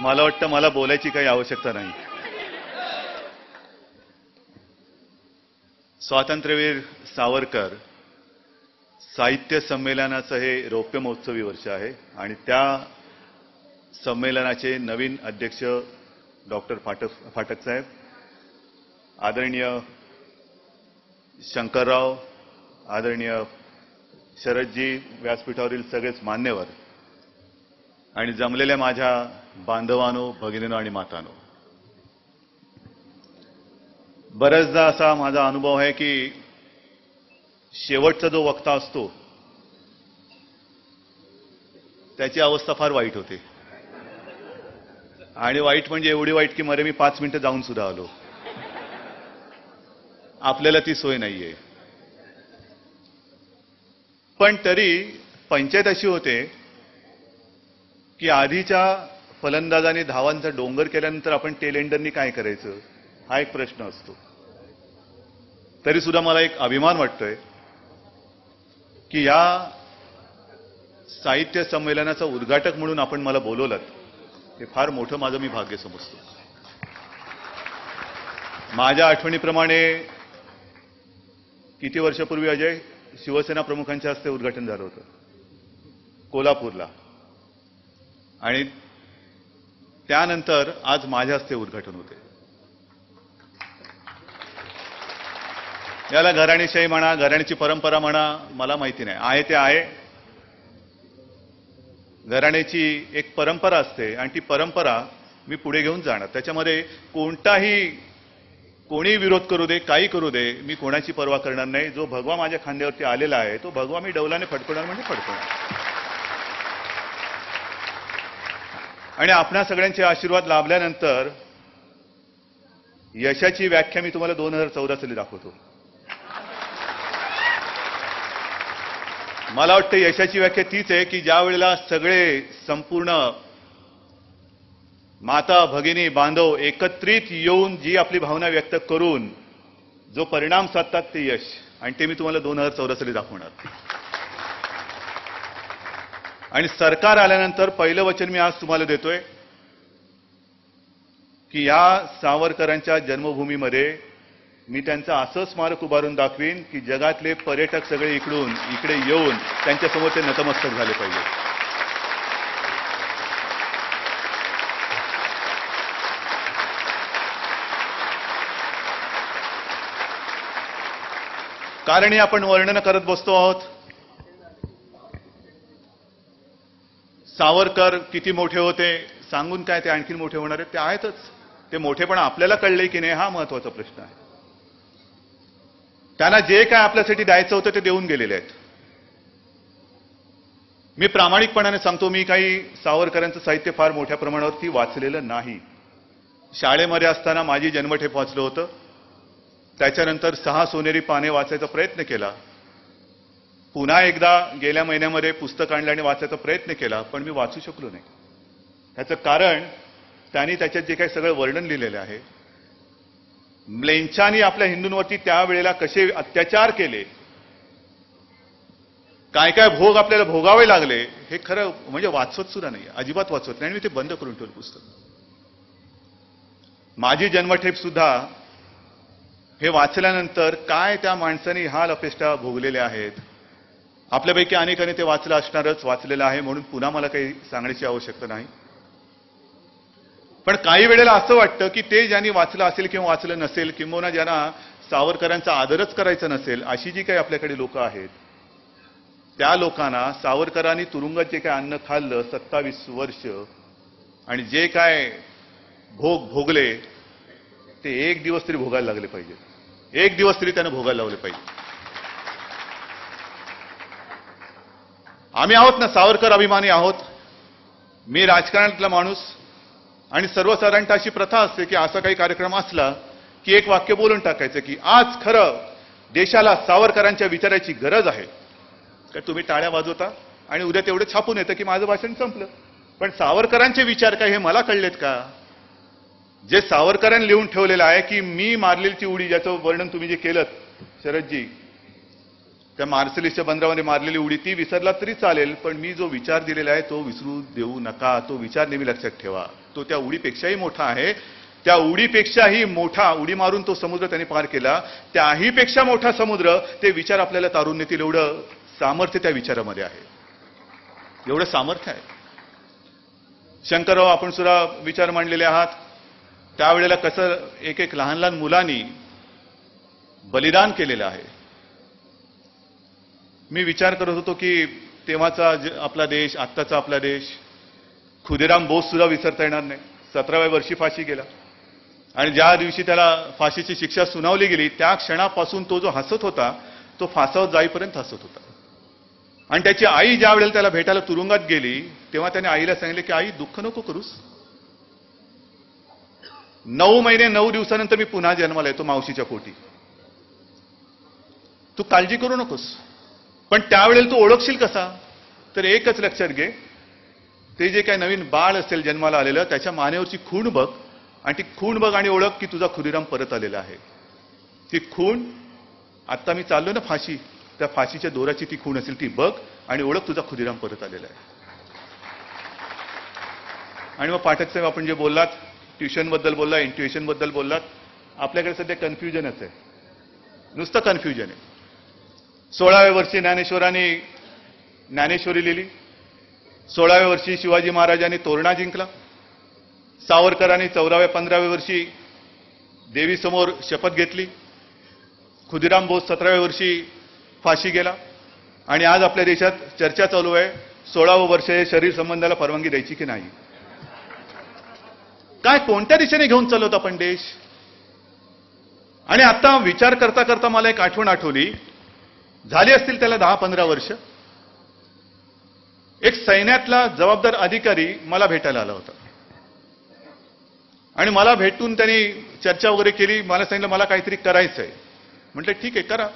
मला वाटतं मला बोलायची काही आवश्यकता नाही. स्वातंत्र्यवीर सावरकर साहित्य संमेलनाचं हे रौप्य महोत्सवी वर्ष आहे आणि त्या संमेलनाचे नवीन अध्यक्ष डॉक्टर फाटक साहेब, आदरणीय शंकरराव, आदरणीय शरदजी, व्यासपीठावरील सगळेच मान्यवर आणि जमलेल्या माझ्या बांधवांनो, भगिनींनो आणि मातांनो, बरेचदा असा माझा अनुभव आहे की शेवटचा जो वक्ता असतो त्याची अवस्था फार वाईट होते. आणि वाईट म्हणजे एवढी वाईट की मरे मी 5 मिनिटं जाऊन सुद्धा आलो. आपल्याला ती सोय नाहीये. पण तरी पंचायत अशी होते की आधीच्या फलंदाजाने धावांचा डोंगर केल्यानंतर आपण टेल एंडरनी काय करायचं हा एक प्रश्न असतो. तरी सुद्धा मला एक अभिमान वाटतोय की या साहित्य संमेलनाचा उद्घाटक म्हणून आपण मला बोलवलं, हे फार मोठं माझं मी भाग्य समजतो. माझ्या आठवणीप्रमाणे किती वर्षापूर्वी अजय शिवसेना प्रमुखांच्या हस्ते उद्घाटन झालं होतं कोल्हापूरला, आणि त्यानंतर आज माझ्या हस्ते उद्घाटन होते. याला घराणेशाही म्हणा, घराण्याची परंपरा म्हणा, मला माहिती नाही. आहे ते आहे. घराण्याची एक परंपरा असते आणि ती परंपरा मी पुढे घेऊन जाणार. त्याच्यामध्ये कोणी विरोध करू दे, काही करू दे, मी कोणाची पर्वा करणार नाही. जो भगवा माझ्या खांद्यावरती आलेला आहे तो भगवा मी डौलाने फडकवणार म्हणजे फडकवणार. आणि आपणा सगळ्यांचे आशीर्वाद लाभल्यानंतर यशाची व्याख्या मी तुम्हाला 2014 साली दाखवतो. मला वाटतं यशाची व्याख्या तीच आहे की ज्या वेळेला सगळे संपूर्ण माता, भगिनी, बांधव एकत्रित येऊन जी आपली भावना व्यक्त करून जो परिणाम साधतात ते यश, आणि ते मी तुम्हाला 2014 साली दाखवणार. आणि सरकार आल्यानंतर पहिलं वचन मी आज तुम्हाला देतोय की या सावरकरांच्या जन्मभूमीमध्ये मी त्यांचं असं स्मारक उभारून दाखवीन की जगातले पर्यटक सगळे इकडे येऊन त्यांच्यासमोर ते नतमस्तक झाले पाहिजे. कारण हे आपण वर्णन करत बसतो आहोत. सावरकर किती मोठे होते सांगून काय ते आणखी मोठे होणार आहेत, ते आहेतच. ते मोठेपण आपल्याला कळले की नाही हा महत्वाचा प्रश्न आहे. त्यांना जे काय आपल्यासाठी द्यायचं होतं ते देऊन गेलेले आहेत. मी प्रामाणिकपणाने सांगतो, मी काही सावरकरांचं साहित्य फार मोठ्या प्रमाणावरती वाचलेलं नाही. शाळेमध्ये असताना माझी जन्मठेप वाचलं होतं. त्याच्यानंतर 6 सोनेरी पाने वाचायचा प्रयत्न केला. पुन्हा एकदा गेल्या महिन्यामध्ये पुस्तक आणलं आणि वाचायचा प्रयत्न केला, पण मी वाचू शकलो नाही. त्याचं कारण त्यांनी त्याच्यात जे काही सगळं वर्णन लिहिलेलं आहे, म्लेच्छांनी आपल्या हिंदूंवरती त्यावेळेला कसे अत्याचार केले, काय काय भोग आपल्याला भोगावे लागले, हे खरं म्हणजे वाचवत सुद्धा नाही, अजिबात वाचवत नाही. आणि मी ते बंद करून ठेवलं पुस्तक. माझी जन्मठेप सुद्धा हे वाचल्यानंतर काय त्या माणसाने हाल अपेष्टा भोगलेल्या आहेत. आपल्यापैकी अनेकांनी ते वाचलं असणारच, वाचलेलं आहे, म्हणून पुन्हा मला काही सांगण्याची आवश्यकता नाही. पण काही वेळेला असं वाटतं की ते ज्यांनी वाचलं असेल किंवा वाचलं नसेल, किंबहुना ज्यांना सावरकरांचा आदरच करायचा नसेल, अशी जी काही आपल्याकडे लोक आहेत, त्या लोकांना सावरकरांनी तुरुंगात जे काय अन्न खाल्लं 27 वर्ष आणि जे काय भोग भोगले ते एक दिवस तरी भोगायला लागले पाहिजे. एक दिवस तरी त्यांना भोगायला लावले पाहिजे. आम्ही आहोत ना, सावरकर अभिमानी आहोत. मी राजकारणातला माणूस, आणि सर्वसाधारणतः अशी प्रथा असते की असा काही कार्यक्रम असला की एक वाक्य बोलून टाकायचं की आज खरं देशाला सावरकरांच्या विचाराची गरज आहे. का तुम्ही टाळ्या वाजवता आणि उद्या तेवढे छापून येतं की माझं भाषण संपलं. पण सावरकरांचे विचार काय हे मला कळलेत का? जे सावरकरांनी लिहून ठेवलेलं आहे की मी मारलेली उडी, ज्याचं वर्णन तुम्ही जे केलं शरदजी, त्या मार्सलिसच्या बंदरामध्ये मारलेली उडी ती विसरला तरी चालेल, पण मी जो विचार दिलेला आहे तो विसरू देऊ नका. तो विचार नेहमी लक्षात ठेवा. तो त्या उडीपेक्षाही मोठा आहे. त्या उडीपेक्षाही मोठा, उडी मारून तो समुद्र त्याने पार केला, त्याही पेक्षा मोठा समुद्र ते विचार आपल्याला तारून नेतील एवढं सामर्थ्य त्या विचारामध्ये आहे. एवढं सामर्थ्य आहे. शंकरराव, आपण सुद्धा विचार मांडलेले आहात. त्यावेळेला कसं एक एक लहान लहान मुलांनी बलिदान केलेलं आहे. मी विचार करत होतो की तेव्हाचा आपला देश, आत्ताचा आपला देश, खुदिराम बोस सुद्धा विसरता येणार नाही. 17व्या वर्षी फाशी गेला आणि ज्या दिवशी त्याला फाशीची शिक्षा सुनावली गेली त्या क्षणापासून तो जो हसत होता तो फासावर जाईपर्यंत हसत होता. आणि त्याची आई ज्या वेळेला त्याला भेटायला तुरुंगात गेली तेव्हा त्याने आईला सांगितले की आई, दुःख नको करूस. 9 महिने 9 दिवसानंतर मी पुन्हा जन्माला येतो मावशीच्या पोटी. तू काळजी करू नकोस. पण त्यावेळेला तू ओळखशील कसा? तर एकच लक्षात घे, ते जे काही नवीन बाळ असेल जन्माला आलेलं त्याच्या मानेवरची खूण बघ, आणि ती खूण बघ आणि ओळख की तुझा खुदिराम परत आलेला आहे. ती खूण, आता मी चाललो ना फाशी, त्या फाशीच्या दोराची ती खूण असेल ती बघ आणि ओळख तुझा खुदिराम परत आलेला आहे. आणि मग पाठक साहेब, आपण जे बोललात, ट्युशन बद्दल बोलला, इंट्युएशन बद्दल बोललात, आपल्याकडे सध्या कन्फ्युजनच आहे, नुसतं कन्फ्युजन आहे. 16व्या वर्षी ज्ञानेश्वरांनी ज्ञानेश्वरी लिहिली. 16व्या वर्षी शिवाजी महाराजांनी तोरणा जिंकला. सावरकरांनी 14व्या-15व्या वर्षी देवीसमोर शपथ घेतली. खुदिराम बोस 17व्या वर्षी फाशी गेला. आणि आज आपल्या देशात चर्चा चालू आहे 16वं वर्ष हे शरीर संबंधाला परवानगी द्यायची की नाही. काय, कोणत्या दिशेने घेऊन चालवत आपण देश? आणि आता विचार करता करता मला एक आठवण आठवली. झाली असतील त्याला 10-15 वर्ष. एक सैन्यातला जबाबदार अधिकारी मला भेटायला आला होता आणि मला भेटून त्यांनी चर्चा वगैरे केली. मला सांगितलं मला काहीतरी करायचंय. म्हटलं ठीक आहे, करा.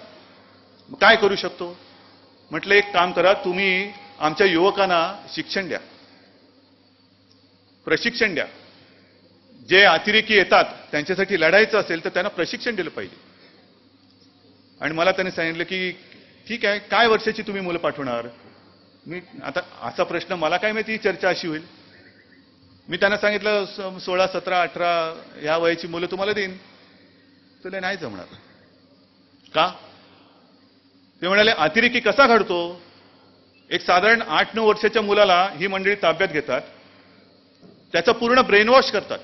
काय करू शकतो? म्हटलं एक काम करा, तुम्ही आमच्या युवकांना शिक्षण द्या, प्रशिक्षण द्या. जे अतिरेकी येतात त्यांच्यासाठी लढायचं असेल तर त्यांना प्रशिक्षण दिलं पाहिजे. आणि मला त्यांनी सांगितलं की ठीक आहे, काय वर्षाची तुम्ही मुलं पाठवणार? मी आता असा प्रश्न, मला काय माहिती ही चर्चा अशी होईल. मी त्यांना सांगितलं 16, 17, 18 या वयाची मुलं तुम्हाला देईन. तुला नाही जमणार. का? ते म्हणाले अतिरेकी कसा घडतो? एक साधारण 8-9 वर्षाच्या मुलाला ही मंडळी ताब्यात घेतात, त्याचं पूर्ण ब्रेन वॉश करतात.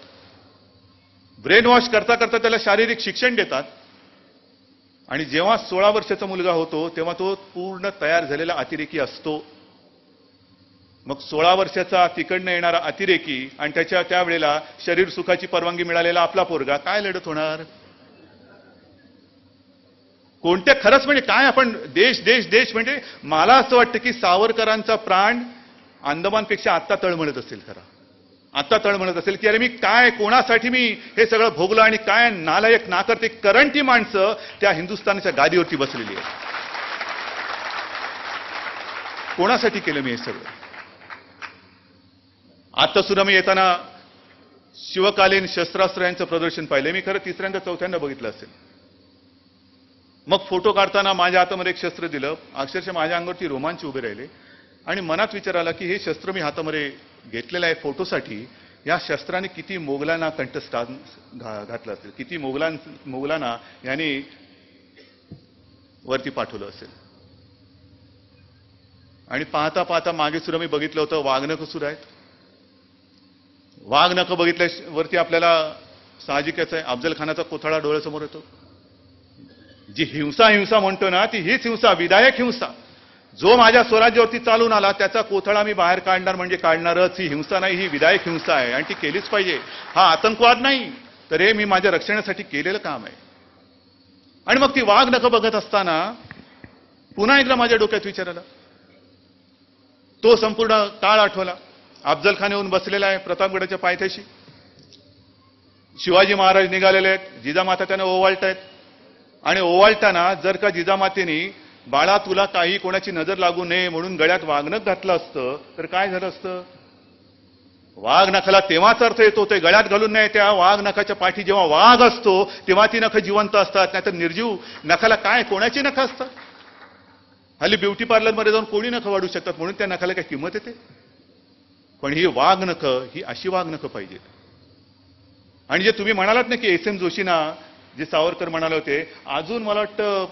ब्रेन वॉश करता करता त्याला शारीरिक शिक्षण देतात. आणि जेव्हा 16 वर्षाचा मुलगा होतो तेव्हा तो पूर्ण तयार झालेला अतिरेकी असतो. मग 16 वर्षाचा तिकडनं येणारा अतिरेकी आणि त्याच्या त्यावेळेला शरीर सुखाची परवानगी मिळालेला आपला पोरगा, काय लढत होणार? कोणत्या, खरंच म्हणजे काय आपण देश देश देश म्हणजे मला असं वाटतं की सावरकरांचा प्राण अंदमानपेक्षा आत्ता तळमळत असेल. खरा आता तळमळत असेल की अरे मी काय, कोणासाठी मी हे सगळं भोगलं आणि काय नालायक नाकर्ते करंटी माणसं त्या हिंदुस्थानाच्या गादीवरती बसलेली आहे. कोणासाठी केलं मी हे सगळं? आता सुद्धा मी येताना शिवकालीन शस्त्रास्त्र यांचं प्रदर्शन पाहिलं. मी खरं 3ऱ्यांदा-4थ्यांदा बघितलं असेल. मग फोटो काढताना माझ्या हातामध्ये एक शस्त्र दिलं. अक्षरशः माझ्या अंगावरती रोमांच उभे राहिले आणि मनात विचार आला की हे शस्त्र मी हातामध्ये घेतलेलं आहे फोटोसाठी. या शस्त्राने किती मोगलांना कंठस्थान घातलं असेल, किती मोगलांना यांनी वरती पाठवलं असेल. आणि पाहता पाहता मागे सुद्धा मी बघितलं होतं वाघनखं सुद्धा आहेत. वाघनखं बघितल्यावरती आपल्याला साहजिकच आहे अफजल खानाचा कोथळा डोळ्यासमोर येतो. जी हिंसा हिंसा म्हणतो ना ती हीच हिंसा, विधायक हिंसा. जो माझ्या स्वराज्यावरती चालून आला त्याचा कोथळा मी बाहेर काढणार म्हणजे काढणारच. ही हिंसा नाही, ही विधायक हिंसा आहे आणि ती केलीच पाहिजे. हा आतंकवाद नाही, तर हे मी माझ्या रक्षणासाठी केलेलं काम आहे. आणि मग ती वाघनखं बघत असताना पुन्हा एकदा माझ्या डोक्यात विचार आला. तो संपूर्ण काळ आठवला. अफजल खान येऊन बसलेला आहे प्रतापगडाच्या पायथ्याशी. शिवाजी महाराज निघालेले आहेत, जिजामाता त्यांना ओवाळतायत. आणि ओवाळताना जर का जिजामातेनी बाळा तुला काही कोणाची नजर लागू नये म्हणून गळ्यात वाघनख घातलं असतं तर काय झालं असतं? वाघनखाला तेव्हाच अर्थ येतो ते गळ्यात घालून नाही. त्या वाघनखाच्या पाठी जेव्हा वाघ असतो तेव्हा ती नखं जिवंत असतात, नाहीतर निर्जीव नखाला काय कोणाची नखं असतात? हल्ली ब्युटी पार्लरमध्ये जाऊन कोणी नखं वाढू शकतात म्हणून त्या नखाला काय किंमत येते? पण ही वाघ नखं ही अशी वाघ नखं पाहिजेत. आणि जे तुम्ही म्हणालात ना की एस एम जोशींना जे सावरकर म्हणाले होते, अजून मला वाटतं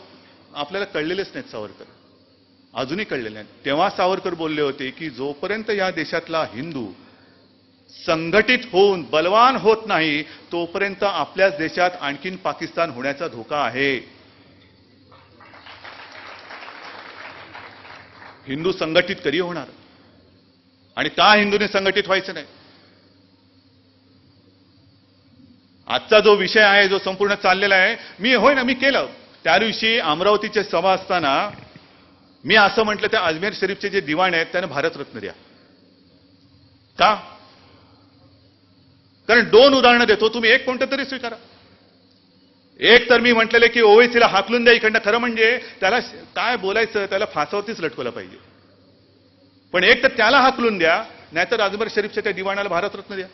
आपल्याला कळलेलेच नाहीत सावरकर, अजूनही कळलेले नाहीत. तेव्हा सावरकर बोलले होते की जोपर्यंत या देशातला हिंदू संघटित होऊन बलवान होत नाही तोपर्यंत आपल्याच देशात आणखीन पाकिस्तान होण्याचा धोका आहे. हिंदू संघटित कधी होणार आणि का हिंदूने संघटित व्हायचं नाही? आजचा जो विषय आहे जो संपूर्ण चाललेला आहे, मी केलं त्या दिवशी अमरावतीच्या सभा असताना मी असं म्हटलं त्या अजमेर शरीफचे जे दिवाण आहेत त्यांना भारतरत्न द्या. का? कारण दोन उदाहरणं देतो, तुम्ही एक कोणतं तरी स्वीकारा. एक तर मी म्हटलेले की ओवेसीला हाकलून द्या इकडनं. खरं म्हणजे त्याला काय बोलायचं, त्याला फासावरतीच लटकवलं पाहिजे. पण एक तर त्याला हाकलून द्या, नाहीतर अजमेर शरीफच्या त्या दिवाणाला भारतरत्न द्या.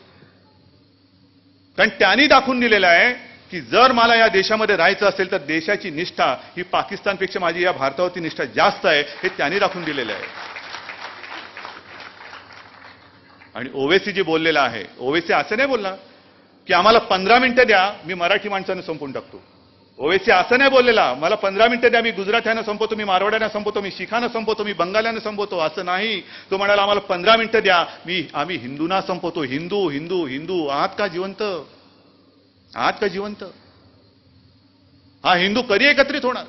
कारण त्यांनी दाखवून दिलेलं आहे की जर मला या देशामध्ये राहायचं असेल तर देशाची निष्ठा ही पाकिस्तानपेक्षा माझी या भारतावरती निष्ठा जास्त आहे, हे त्यांनी दाखवून दिलेलं आहे. आणि ओवेसी जे बोललेला आहे, ओवेसी असं नाही बोलला की आम्हाला 15 मिनिटं द्या मी मराठी माणसानं संपवून टाकतो. ओवेसी असं नाही बोललेला मला 15 मिनिटं द्या मी गुजरात्यानं संपवतो, मी मारवाड्यानं संपवतो, मी शिखानं संपवतो, मी बंगाल्यानं संपवतो, असं नाही. तो म्हणाला आम्हाला 15 मिनिटं द्या आम्ही हिंदूंना संपवतो. हिंदू हिंदू हिंदू आहात का जिवंत? आहात का जिवंत? हा हिंदू कधी एकत्रित होणार?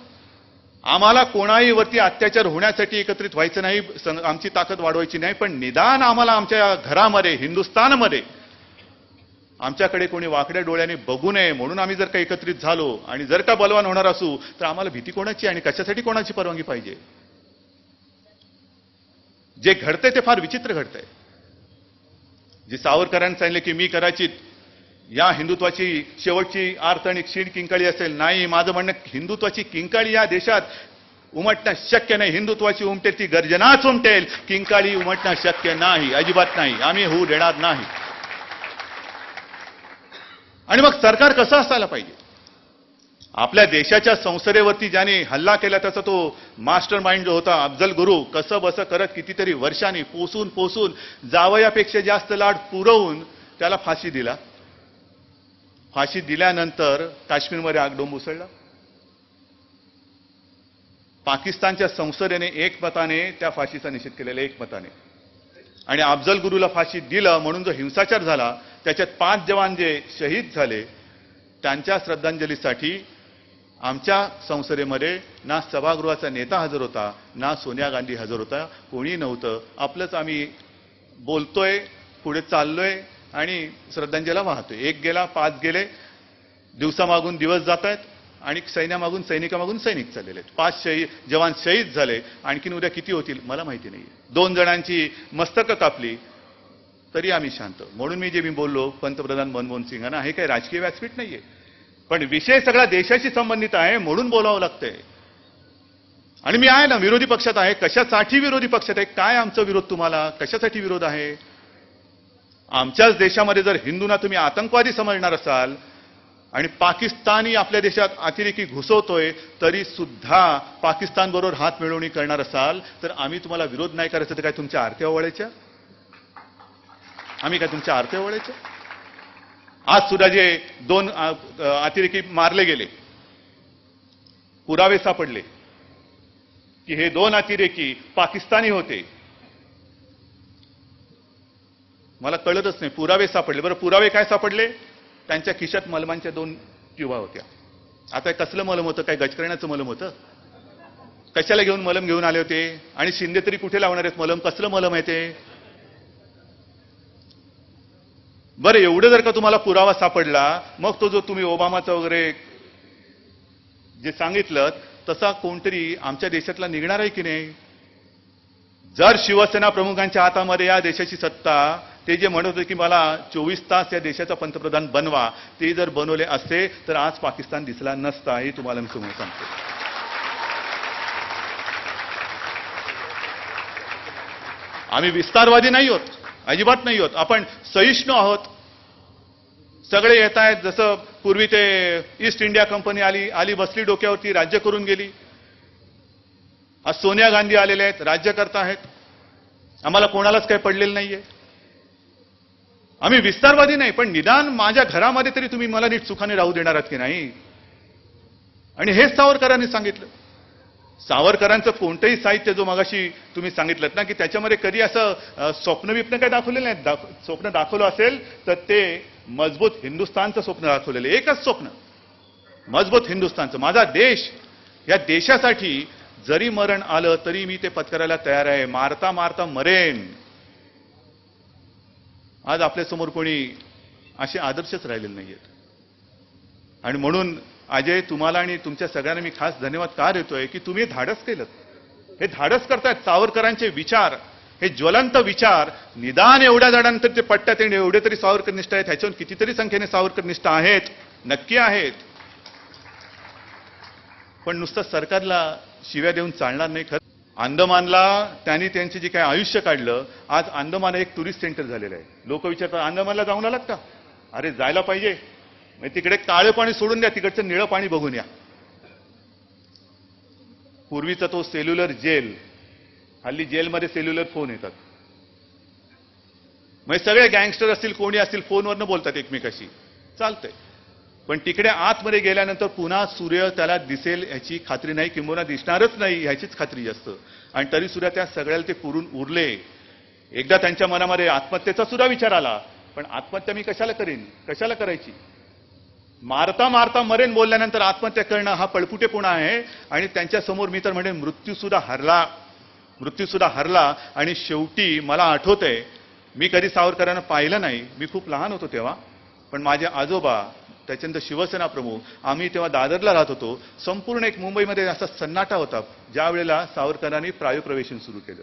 आम्हाला कोणाही वरती अत्याचार होण्यासाठी एकत्रित व्हायचं नाही, आमची ताकद वाढवायची नाही, पण निदान आम्हाला आमच्या घरामध्ये हिंदुस्थानमध्ये आमच्याकडे कोणी वाकड्या डोळ्याने बघू नये म्हणून आम्ही जर का एकत्रित झालो आणि जर का बलवान होणार असू तर आम्हाला भीती कोणाची आणि कशासाठी कोणाची परवानगी पाहिजे? जे घडतंय ते फार विचित्र घडतंय. जे सावरकरांनी सांगितले की मी कदाचित या हिंदुत्वाची शेवटची आर्त आणि क्षीण किंकाळी असेल. नाही, माझं म्हणणं हिंदुत्वाची किंकाळी या देशात उमटणं शक्य नाही. हिंदुत्वाची उमटेल ती गर्जनाच उमटेल, किंकाळी उमटणं शक्य नाही, अजिबात नाही, आम्ही होऊ देणार नाही. आणि मग सरकार कसं असायला पाहिजे? आपल्या देशाच्या संसदेवरती ज्याने हल्ला केला त्याचा तो मास्टर माइंड जो होता अफजल गुरु, कसं बसं करत कितीतरी वर्षांनी पोसून जावयापेक्षा जास्त लाड पुरवून त्याला फाशी दिला. फाशी दिल्यानंतर काश्मीरमध्ये आगडोंब उसळला. पाकिस्तानच्या संसदेने एकमताने त्या फाशीचा निषेध केलेला, एकमताने. आणि अफजल गुरुला फाशी दिलं म्हणून जो हिंसाचार झाला त्याच्यात 5 जवान जे शहीद झाले त्यांच्या श्रद्धांजलीसाठी आमच्या संसदेमध्ये ना सभागृहाचा नेता हजर होता, ना सोनिया गांधी हजर होता, कोणी नव्हतं. आपलंच आम्ही बोलतोय, पुढे चाललोय आणि श्रद्धांजली वाहतोय. 1 गेला, 5 गेले, दिवसामागून दिवस जात आहेत आणि सैन्यामागून सैनिकामागून सैनिक चाललेले आहेत. 5 जवान शहीद झाले, आणखीन उद्या किती होतील मला माहिती नाही. 2 जणांची मस्तकं कापली तरी आम्ही शांत. म्हणून मी बोललो पंतप्रधान मनमोहन सिंगांना, हे काही राजकीय व्यासपीठ नाहीये, पण विषय सगळा देशाशी संबंधित आहे म्हणून बोलावं लागतंय. आणि मी आहे ना, विरोधी पक्षात आहे. कशासाठी विरोधी पक्षात आहे? काय आमचा विरोध तुम्हाला? कशासाठी विरोध आहे? आमच्याच देशामध्ये जर हिंदूंना तुम्ही आतंकवादी समजणार असाल आणि पाकिस्तानी आपल्या देशात अतिरेकी घुसवतोय तरी सुद्धा पाकिस्तान बरोबर हात मिळवणी करणार असाल तर आम्ही तुम्हाला विरोध नाही करायचं तर काय तुमच्या आरत्या ओवाळायच्या? आम्ही काय तुमच्या आरत्या ओवाळायच्या? आज सुद्धा जे 2 अतिरेकी मारले गेले, पुरावे सापडले की हे 2 अतिरेकी पाकिस्तानी होते. मला कळतच नाही, पुरावे सापडले. बरं, पुरावे काय सापडले? त्यांच्या खिशात मलमांच्या 2 ट्यूबा होत्या. आता कसलं मलम होतं? काय गजकरण्याचं मलम होतं? कशाला घेऊन मलम घेऊन आले होते? आणि शिंदे तरी कुठे लावणार आहेत मलम? कसलं मलम आहे ते? बरं, एवढं जर का तुम्हाला पुरावा सापडला, मग तो जो तुम्ही ओबामाचा वगैरे जे सांगितलं तसा कोणतरी आमच्या देशातला निघणार आहे की नाही? जर शिवसेना प्रमुखांच्या हातामध्ये या देशाची सत्ता, ते जे म्हणत होते की मला 24 तास या देशाचा पंतप्रधान बनवा, ते जर बनवले असते तर आज पाकिस्तान दिसला नसता. हे तुम्हाला मी समोर सांगतो. आम्ही विस्तारवादी नाही आहोत, अजिबात नाही आहोत. आपण सहिष्णू आहोत. सगळे येत आहेत. जसं पूर्वी ते ईस्ट इंडिया कंपनी आली बसली डोक्यावरती, राज्य करून गेली. आज सोनिया गांधी आलेल्या आहेत, राज्य करता आहेत. आम्हाला कोणालाच काही पडलेलं नाहीये. आम्ही विस्तारवादी नाही, पण निदान माझ्या घरामध्ये तरी तुम्ही मला नीट सुखाने राहू देणार आहात की नाही. आणि हेच सावरकरांनी सांगितलं. सावरकरांचं कोणतंही साहित्य जो मगाशी तुम्ही सांगितलं ना की त्याच्यामध्ये कधी असं स्वप्न काय दाखवलेलं नाही. स्वप्न दाखवलं असेल तर ते मजबूत हिंदुस्थानचं स्वप्न दाखवलेलं. एकच स्वप्न, मजबूत हिंदुस्थानचं. माझा देश, या देशासाठी जरी मरण आलं तरी मी ते पत्करायला तयार आहे. मारता मारता मरेन. आज आपल्यासमोर कोणी असे आदर्शच राहिलेले नाहीयेत. आणि म्हणून अजय, तुम्हाला आणि तुमच्या सगळ्यांना मी खास धन्यवाद का देतोय की तुम्ही धाडस केलं. हे धाडस करतायत. सावरकरांचे विचार, हे ज्वलंत विचार निदान एवढ्या जणांतर ते पट्ट्यात येणे, एवढे तरी सावरकर निष्ठ आहेत. ह्याच्यावर कितीतरी संख्येने सावरकर निष्ठ आहेत, नक्की आहेत. पण नुसतं सरकारला शिव्या देऊन चालणार नाही. खरं अंदमानला त्यांनी त्यांचे जे काही आयुष्य काढलं, आज अंदमान एक टुरिस्ट सेंटर झालेलं आहे. लोक विचारतात अंदमानला जाऊन आलात का? अरे जायला पाहिजे. तिकडे काळे पाणी सोडून द्या, तिकडचं निळं पाणी बघून या. पूर्वीचा तो सेल्युलर जेल, हल्ली जेलमध्ये सेल्युलर फोन येतात. सगळे गँगस्टर असतील, कोणी असतील, फोनवरनं बोलतात एकमेकाशी, चालतंय. पण तिकडे आतमध्ये गेल्यानंतर पुन्हा सूर्य त्याला दिसेल याची खात्री नाही, किंबहुना दिसणारच नाही ह्याचीच खात्री जास्त. आणि तरी सुद्धा त्या सगळ्याला ते पुरून उरले. एकदा त्यांच्या मनामध्ये आत्महत्येचा सुद्धा विचार आला, पण आत्महत्या मी कशाला करेन, कशाला करायची. मारता मारता मरेन बोलल्यानंतर आत्महत्या करणं हा पळपुटेपणा आहे. आणि त्यांच्या समोर मी तर म्हणजे मृत्यूसुद्धा हरला. आणि शेवटी मला आठवतंय, मी कधी सावरकरांना पाहिलं नाही, मी खूप लहान होतो तेव्हा. पण माझे आजोबा, त्याच्यानंतर शिवसेना प्रमुख, आम्ही तेव्हा दादरला राहत होतो. संपूर्ण एक मुंबईमध्ये असा सन्नाटा होता ज्या वेळेला सावरकरांनी प्रायोप्रवेशन सुरू केलं.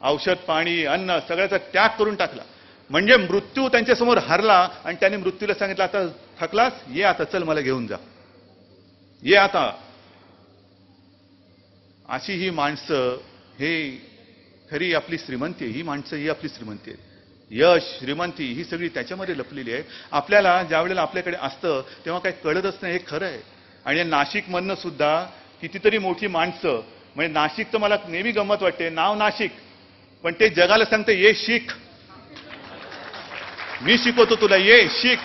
औषध, पाणी, अन्न सगळ्याचा त्याग करून टाकला. म्हणजे मृत्यू त्यांच्यासमोर हरला. आणि त्यांनी मृत्यूला सांगितलं, आता थकलास, ये आता, चल मला घेऊन जा, ये आता. अशी ही माणसं, हे खरी आपली श्रीमंती आहे. ही माणसं ही आपली श्रीमंती आहे. यश, श्रीमंती ही सगळी त्याच्यामध्ये लपलेली आहे. आपल्याला ज्या वेळेला आपल्याकडे असतं तेव्हा काही कळतच नाही, हे खरं आहे. आणि नाशिकमधनं सुद्धा कितीतरी मोठी माणसं, म्हणजे नाशिक तर मला नेहमी गंमत वाटते, नाव नाशिक, पण ते जगाला सांगते ये शिक, मी शिकवतो तुला, ये शिक.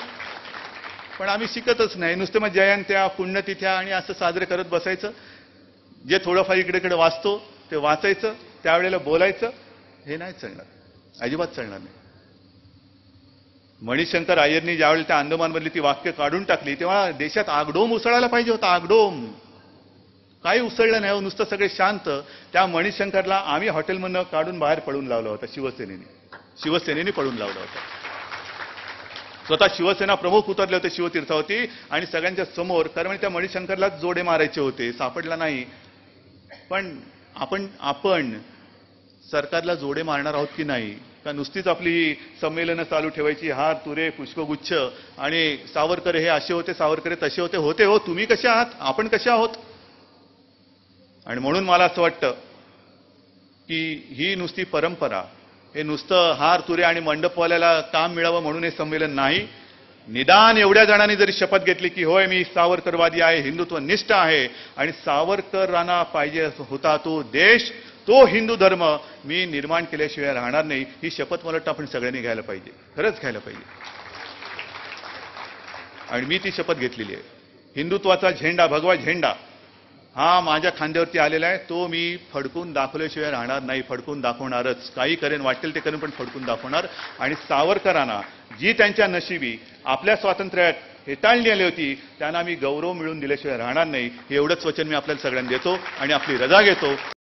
पण आम्ही शिकतच नाही. नुसते मग जयंत्या, पुण्यतिथ्या आणि असं साजरे करत बसायचं. जे थोडंफार इकडे वाचतो ते वाचायचं, त्यावेळेला बोलायचं. हे नाही चालणार, अजिबात चालणार नाही. मणिशंकर अय्यरनी ज्यावेळेला त्या अंदमानमधली ती वाक्य काढून टाकली तेव्हा देशात आगडोम उसळायला पाहिजे होता. आगडोम काही उसळलं नाही. नुसतं सगळे शांत. त्या मणिशंकरला आम्ही हॉटेलमधनं काढून बाहेर पळून लावला होता शिवसेनेने पळून लावला होता. स्वतः शिवसेना प्रमुख उतरले होते शिवतीर्थावरती आणि सगळ्यांच्या समोर, कारण त्या मणिशंकरलाच जोडे मारायचे होते, सापडला नाही. पण आपण सरकारला जोडे मारणार आहोत की नाही, का नुसतीच आपली संमेलनं चालू ठेवायची, हार तुरे पुष्पगुच्छ, आणि सावरकर हे असे होते, सावरकर तसे होते हो. तुम्ही कसे आहात, आपण कसे आहोत. आणि म्हणून मला असं वाटतं की ही नुसती परंपरा, हे नुसतं हार तुरे आणि मंडपवाल्याला काम मिळावं म्हणून हे संमेलन नाही. निदान एवढ्या जणांनी जरी शपथ घेतली की होय मी सावरकरवादी आहे, हिंदुत्व निष्ठ आहे, आणि सावरकरांना पाहिजे होता तो देश, तो हिंदू धर्म मी निर्माण केल्याशिवाय राहणार नाही, ही शपथ मला वाटतं आपण सगळ्यांनी घ्यायला पाहिजे, खरंच घ्यायला पाहिजे. आणि मी ती शपथ घेतलेली आहे. हिंदुत्वाचा झेंडा, भगवा झेंडा हा माझ्या खांद्यावरती आलेला आहे. तो मी फडकून दाखवल्याशिवाय राहणार नाही, फडकून दाखवणारच. काही करेन, वाटेल ते करेन, पण फडकून दाखवणार. आणि सावरकरांना जी त्यांच्या नशिबी आपल्या स्वातंत्र्यात हेटाळणी आली होती त्यांना मी गौरव मिळवून दिल्याशिवाय राहणार नाही, हे एवढंच वचन मी आपल्याला सगळ्यांना देतो आणि आपली रजा घेतो.